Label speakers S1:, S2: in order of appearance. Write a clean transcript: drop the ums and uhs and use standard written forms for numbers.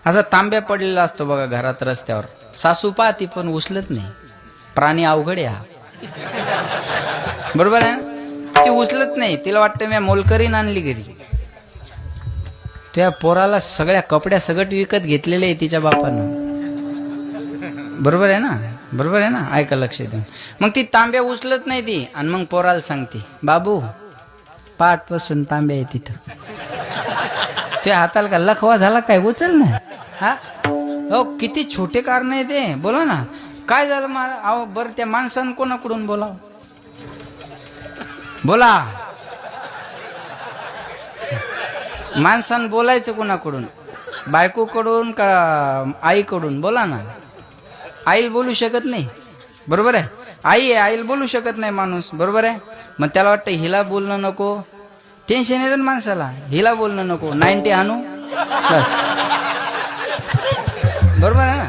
S1: असा तांब्या पडलेला असतो बघा घरात रस्त्यावर, सासू पाहती पण उचलत नाही. प्राणी अवघड आहे हा, बरोबर आहे ना? ती उचलत नाही, तिला वाटतं मी मोलकरीन आणली घरी. त्या पोराला सगळ्या कपड्या सगट विकत घेतलेले आहे तिच्या बापानं, बरोबर आहे ना? बरोबर आहे ना? ऐका लक्ष देऊन. मग ती तांब्या उचलत नाही ती, आणि मग पोराला सांगते, बाबू पाठपासून तांब्या आहे तिथं, त्या हाताला का लखवा झाला काय, उचल ना. हा हो, किती छोटे कारण आहे ते. बोला ना, काय झालं मला? अहो बरं, त्या माणसानं कोणाकडून बोलाव, बोला. माणसानं बोलायचं कोणाकडून? बायकोकडून का आईकडून? बोला ना. आई बोलू शकत नाही, बरोबर आहे? आई आहे, आईला बोलू शकत नाही माणूस, बरोबर आहे? मग त्याला वाटतं हिला बोलणं नको, टेन्शन येतं माणसाला, हिला बोलणं नको, 90 आणू बस, बरोबर आहे ना?